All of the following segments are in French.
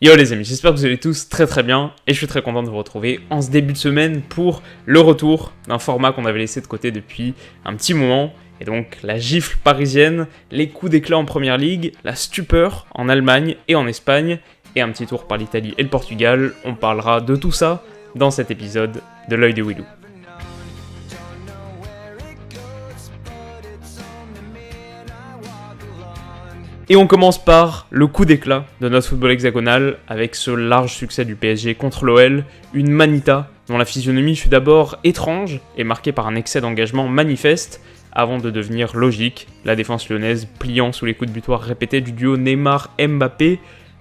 Yo les amis, j'espère que vous allez tous très bien et je suis très content de vous retrouver en ce début de semaine pour le retour d'un format qu'on avait laissé de côté depuis un petit moment. Et donc la gifle parisienne, les coups d'éclat en première ligue, la stupeur en Allemagne et en Espagne et un petit tour par l'Italie et le Portugal. On parlera de tout ça dans cet épisode de l'œil de Willou. Et on commence par le coup d'éclat de notre football hexagonal avec ce large succès du PSG contre l'OL, une manita dont la physionomie fut d'abord étrange et marquée par un excès d'engagement manifeste avant de devenir logique, la défense lyonnaise pliant sous les coups de butoir répétés du duo Neymar-Mbappé.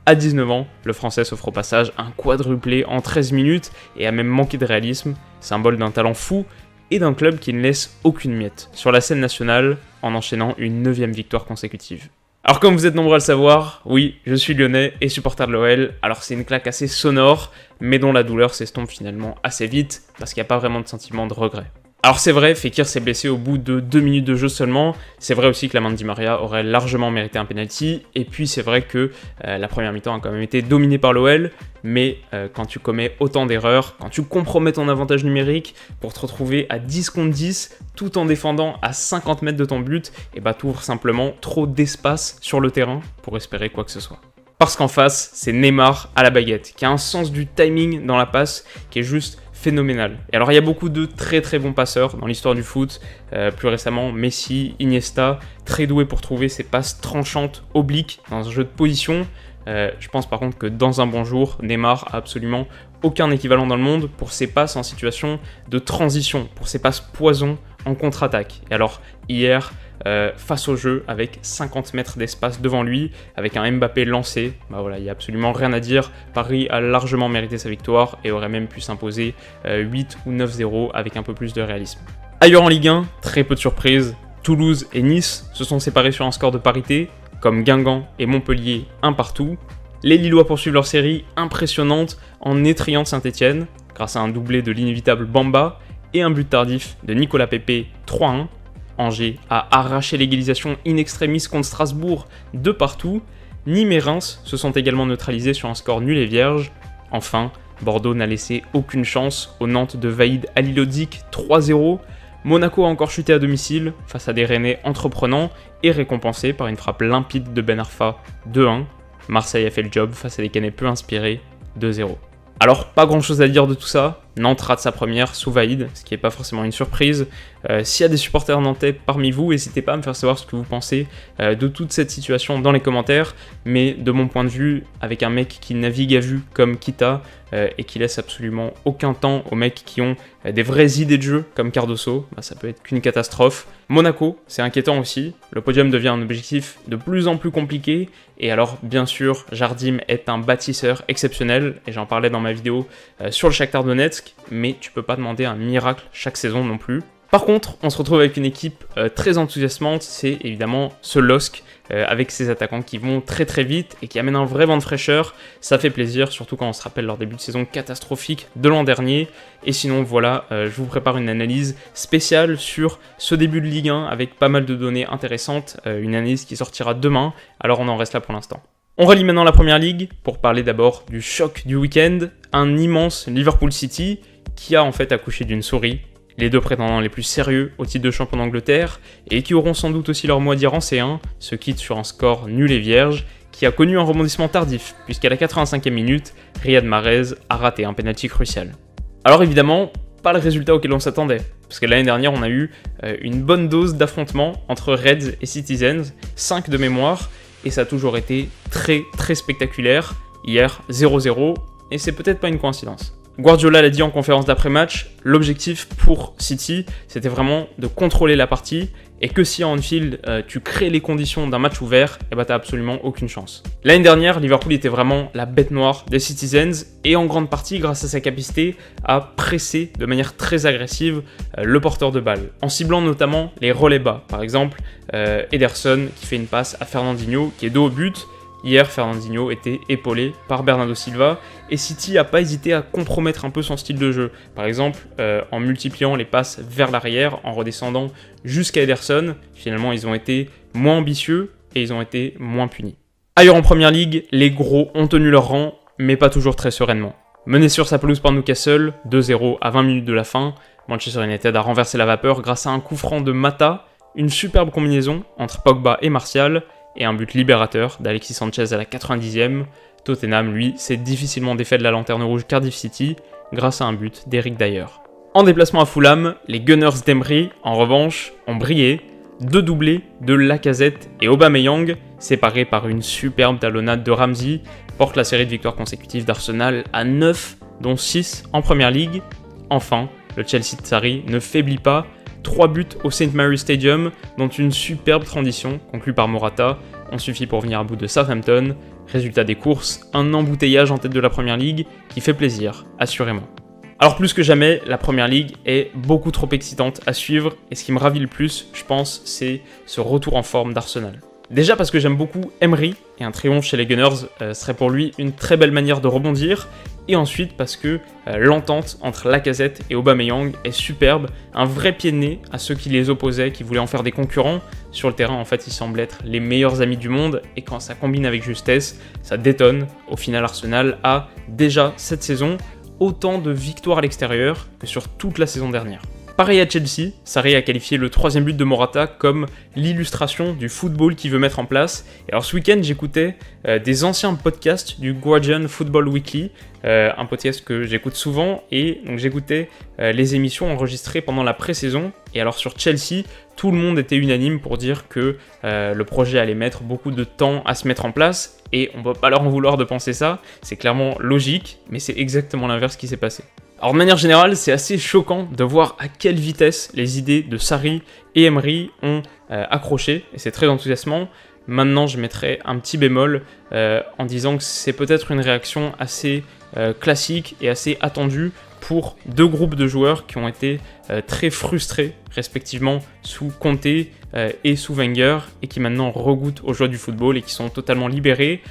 À 19 ans, le français s'offre au passage un quadruplé en 13 minutes et a même manqué de réalisme, symbole d'un talent fou et d'un club qui ne laisse aucune miette sur la scène nationale en enchaînant une 9e victoire consécutive. Alors comme vous êtes nombreux à le savoir, oui, je suis lyonnais et supporter de l'OL, alors c'est une claque assez sonore, mais dont la douleur s'estompe finalement assez vite, parce qu'il n'y a pas vraiment de sentiment de regret. Alors c'est vrai, Fekir s'est blessé au bout de 2 minutes de jeu seulement, c'est vrai aussi que la main de Di Maria aurait largement mérité un penalty, et puis c'est vrai que la première mi-temps a quand même été dominée par l'OL, mais quand tu commets autant d'erreurs, quand tu compromets ton avantage numérique pour te retrouver à 10 contre 10, tout en défendant à 50 mètres de ton but, et bah t'ouvres simplement trop d'espace sur le terrain pour espérer quoi que ce soit. Parce qu'en face, c'est Neymar à la baguette, qui a un sens du timing dans la passe qui est juste phénoménal. Et alors il y a beaucoup de très bons passeurs dans l'histoire du foot, plus récemment Messi, Iniesta, très doués pour trouver ces passes tranchantes, obliques, dans un jeu de position. Je pense par contre que dans un bon jour, Neymar a absolument aucun équivalent dans le monde pour ses passes en situation de transition, pour ses passes poison en contre-attaque. Et alors hier, face au jeu, avec 50 mètres d'espace devant lui, avec un Mbappé lancé, bah voilà, il n'y a absolument rien à dire. Paris a largement mérité sa victoire et aurait même pu s'imposer 8 ou 9-0 avec un peu plus de réalisme. Ailleurs en Ligue 1, très peu de surprises, Toulouse et Nice se sont séparés sur un score de parité, comme Guingamp et Montpellier, un partout. Les Lillois poursuivent leur série impressionnante en étrayant Saint-Etienne, grâce à un doublé de l'inévitable Bamba et un but tardif de Nicolas Pepe, 3-1. Angers a arraché l'égalisation in extremis contre Strasbourg de partout. Nîmes et Reims se sont également neutralisés sur un score nul et vierge. Enfin, Bordeaux n'a laissé aucune chance au Nantes de Vahid Halilhodžić, 3-0. Monaco a encore chuté à domicile face à des Rennais entreprenants et récompensé par une frappe limpide de Ben Arfa, 2-1. Marseille a fait le job face à des Caennais peu inspirés, 2-0. Alors, pas grand chose à dire de tout ça. Nantes rate sa première sous Vahid, ce qui n'est pas forcément une surprise. S'il y a des supporters nantais parmi vous, n'hésitez pas à me faire savoir ce que vous pensez de toute cette situation dans les commentaires. Mais de mon point de vue, avec un mec qui navigue à vue comme Kita et qui laisse absolument aucun temps aux mecs qui ont des vraies idées de jeu comme Cardoso, bah, ça peut être qu'une catastrophe. Monaco, c'est inquiétant aussi. Le podium devient un objectif de plus en plus compliqué. Et alors, bien sûr, Jardim est un bâtisseur exceptionnel. Et j'en parlais dans ma vidéo sur le Shakhtar Donetsk. Mais tu peux pas demander un miracle chaque saison non plus. Par contre, on se retrouve avec une équipe très enthousiasmante, c'est évidemment ce LOSC, avec ses attaquants qui vont très vite et qui amènent un vrai vent de fraîcheur. Ça fait plaisir, surtout quand on se rappelle leur début de saison catastrophique de l'an dernier. Et sinon, voilà, je vous prépare une analyse spéciale sur ce début de Ligue 1 avec pas mal de données intéressantes, une analyse qui sortira demain, alors on en reste là pour l'instant. On relie maintenant la Première Ligue pour parler d'abord du choc du week-end, un immense Liverpool City qui a en fait accouché d'une souris, les deux prétendants les plus sérieux au titre de champion d'Angleterre et qui auront sans doute aussi leur mot à dire en C1, se quittent sur un score nul et vierge qui a connu un rebondissement tardif puisqu'à la 85e minute, Riyad Mahrez a raté un penalty crucial. Alors évidemment, pas le résultat auquel on s'attendait, parce que l'année dernière on a eu une bonne dose d'affrontements entre Reds et Citizens, 5 de mémoire, et ça a toujours été très spectaculaire. Hier, 0-0, et c'est peut-être pas une coïncidence. Guardiola l'a dit en conférence d'après-match, l'objectif pour City, c'était vraiment de contrôler la partie, et que si à Anfield, tu crées les conditions d'un match ouvert, et bah t'as absolument aucune chance. L'année dernière, Liverpool était vraiment la bête noire des Citizens, et en grande partie grâce à sa capacité à presser de manière très agressive le porteur de balle, en ciblant notamment les relais bas. Par exemple, Ederson qui fait une passe à Fernandinho, qui est dos au but. Hier, Fernandinho était épaulé par Bernardo Silva et City n'a pas hésité à compromettre un peu son style de jeu. Par exemple, en multipliant les passes vers l'arrière, en redescendant jusqu'à Ederson. Finalement, ils ont été moins ambitieux et ils ont été moins punis. Ailleurs en Première Ligue, les gros ont tenu leur rang mais pas toujours très sereinement. Mené sur sa pelouse par Newcastle, 2-0 à 20 minutes de la fin, Manchester United a renversé la vapeur grâce à un coup franc de Mata, une superbe combinaison entre Pogba et Martial, et un but libérateur d'Alexis Sanchez à la 90e. Tottenham, lui, s'est difficilement défait de la lanterne rouge Cardiff City grâce à un but d'Eric Dyer. En déplacement à Fulham, les Gunners d'Emery, en revanche, ont brillé. 2 doublés de Lacazette et Aubameyang, séparés par une superbe talonnade de Ramsey, portent la série de victoires consécutives d'Arsenal à 9, dont 6 en Premier League. Enfin, le Chelsea de Sarri ne faiblit pas, 3 buts au St Mary's Stadium, dont une superbe transition conclue par Morata, ont suffi pour venir à bout de Southampton. Résultat des courses, un embouteillage en tête de la Premier League qui fait plaisir, assurément. Alors plus que jamais, la Premier League est beaucoup trop excitante à suivre, et ce qui me ravit le plus, je pense, c'est ce retour en forme d'Arsenal. Déjà parce que j'aime beaucoup Emery, et un triomphe chez les Gunners serait pour lui une très belle manière de rebondir, et ensuite parce que l'entente entre Lacazette et Aubameyang est superbe, un vrai pied de nez à ceux qui les opposaient, qui voulaient en faire des concurrents. Sur le terrain, en fait, ils semblent être les meilleurs amis du monde, et quand ça combine avec justesse, ça détonne. Au final, Arsenal a déjà cette saison autant de victoires à l'extérieur que sur toute la saison dernière. Pareil à Chelsea, Sarri a qualifié le 3e but de Morata comme l'illustration du football qu'il veut mettre en place. Et alors ce week-end, j'écoutais des anciens podcasts du Guardian Football Weekly, un podcast que j'écoute souvent, et donc j'écoutais les émissions enregistrées pendant la pré-saison. Et alors sur Chelsea, tout le monde était unanime pour dire que le projet allait mettre beaucoup de temps à se mettre en place, et on ne peut pas leur en vouloir de penser ça, c'est clairement logique, mais c'est exactement l'inverse qui s'est passé. Alors de manière générale, c'est assez choquant de voir à quelle vitesse les idées de Sarri et Emery ont accroché, et c'est très enthousiasmant. Maintenant, je mettrai un petit bémol en disant que c'est peut-être une réaction assez classique et assez attendue pour 2 groupes de joueurs qui ont été très frustrés, respectivement sous Conte et sous Wenger, et qui maintenant regoûtent aux joies du football et qui sont totalement libérés.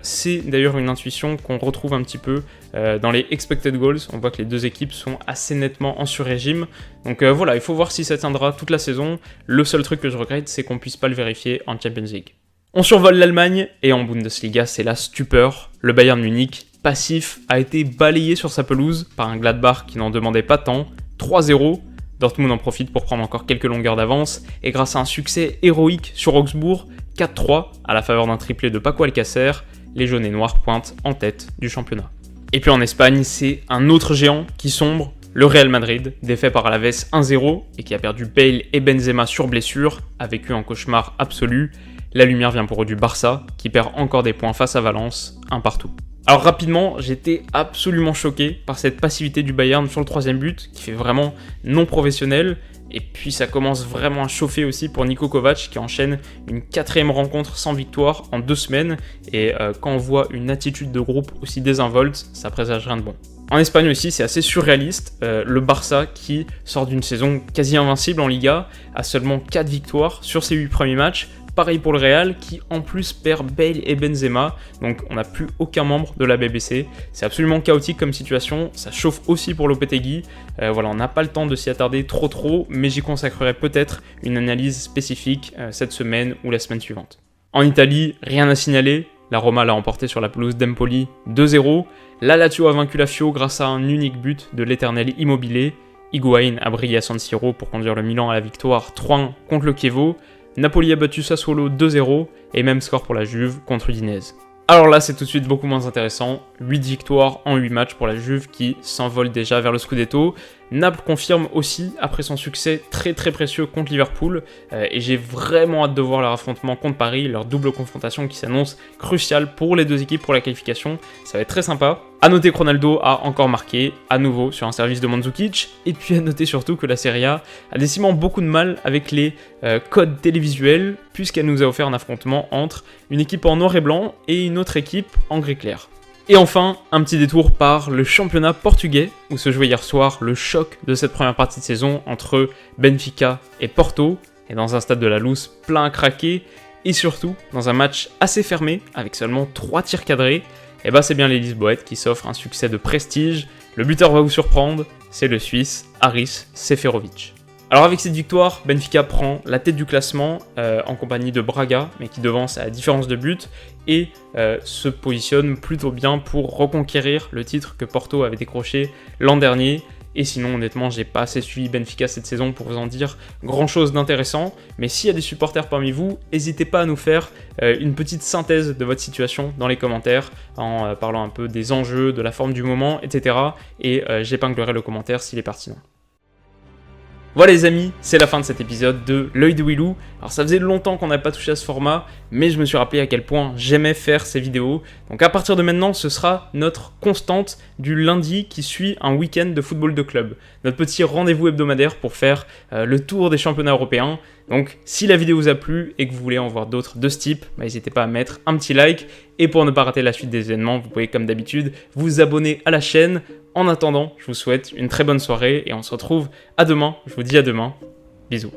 C'est d'ailleurs une intuition qu'on retrouve un petit peu dans les expected goals. On voit que les 2 équipes sont assez nettement en sur-régime. Donc voilà, il faut voir si ça tiendra toute la saison. Le seul truc que je regrette, c'est qu'on ne puisse pas le vérifier en Champions League. On survole l'Allemagne, et en Bundesliga, c'est la stupeur. Le Bayern Munich, passif, a été balayé sur sa pelouse par un Gladbach qui n'en demandait pas tant, 3-0. Dortmund en profite pour prendre encore quelques longueurs d'avance, et grâce à un succès héroïque sur Augsbourg, 4-3, à la faveur d'un triplé de Paco Alcacer, les jaunes et noirs pointent en tête du championnat. Et puis en Espagne, c'est un autre géant qui sombre, le Real Madrid, défait par Alaves 1-0, et qui a perdu Bale et Benzema sur blessure, a vécu un cauchemar absolu. La lumière vient pour eux du Barça, qui perd encore des points face à Valence, un partout. Alors rapidement, j'étais absolument choqué par cette passivité du Bayern sur le 3e but, qui fait vraiment non professionnel, et puis ça commence vraiment à chauffer aussi pour Niko Kovac, qui enchaîne une 4e rencontre sans victoire en 2 semaines, et quand on voit une attitude de groupe aussi désinvolte, ça présage rien de bon. En Espagne aussi, c'est assez surréaliste, le Barça qui sort d'une saison quasi invincible en Liga, a seulement 4 victoires sur ses 8 premiers matchs. Pareil pour le Real qui en plus perd Bale et Benzema, donc on n'a plus aucun membre de la BBC. C'est absolument chaotique comme situation, ça chauffe aussi pour Lopetegui. Voilà, on n'a pas le temps de s'y attarder trop, mais j'y consacrerai peut-être une analyse spécifique cette semaine ou la semaine suivante. En Italie, rien à signaler, la Roma l'a emporté sur la pelouse d'Empoli 2-0. La Lazio a vaincu la Fio grâce à un unique but de l'éternel Immobilier. Higuaín a brillé à San Siro pour conduire le Milan à la victoire 3-1 contre le Chievo. Napoli a battu Sassuolo 2-0, et même score pour la Juve contre Udinese. Alors là, c'est tout de suite beaucoup moins intéressant. 8 victoires en 8 matchs pour la Juve qui s'envole déjà vers le Scudetto. Naples confirme aussi après son succès très précieux contre Liverpool, et j'ai vraiment hâte de voir leur affrontement contre Paris, leur double confrontation qui s'annonce cruciale pour les 2 équipes pour la qualification. Ça va être très sympa. A noter que Ronaldo a encore marqué, à nouveau sur un service de Mandzukic, et puis à noter surtout que la Serie A a décidément beaucoup de mal avec les codes télévisuels, puisqu'elle nous a offert un affrontement entre une équipe en noir et blanc et une autre équipe en gris clair. Et enfin, un petit détour par le championnat portugais, où se jouait hier soir le choc de cette première partie de saison entre Benfica et Porto, et dans un stade de la Luz plein à craquer, et surtout dans un match assez fermé, avec seulement 3 tirs cadrés. Et bah c'est bien les Lisboètes qui s'offrent un succès de prestige. Le buteur va vous surprendre, c'est le Suisse Haris Seferovic. Alors avec cette victoire, Benfica prend la tête du classement en compagnie de Braga, mais qui devance à la différence de but, et se positionne plutôt bien pour reconquérir le titre que Porto avait décroché l'an dernier. Et sinon, honnêtement, j'ai pas assez suivi Benfica cette saison pour vous en dire grand chose d'intéressant. Mais s'il y a des supporters parmi vous, n'hésitez pas à nous faire une petite synthèse de votre situation dans les commentaires, en parlant un peu des enjeux, de la forme du moment, etc. Et j'épinglerai le commentaire s'il est pertinent. Voilà les amis, c'est la fin de cet épisode de L'œil de Willou. Alors ça faisait longtemps qu'on n'a pas touché à ce format, mais je me suis rappelé à quel point j'aimais faire ces vidéos. Donc à partir de maintenant, ce sera notre constante du lundi qui suit un week-end de football de club. Notre petit rendez-vous hebdomadaire pour faire le tour des championnats européens. Donc si la vidéo vous a plu et que vous voulez en voir d'autres de ce type, n'hésitez pas à mettre un petit like. Et pour ne pas rater la suite des événements, vous pouvez comme d'habitude vous abonner à la chaîne. En attendant, je vous souhaite une très bonne soirée et on se retrouve à demain. Je vous dis à demain. Bisous.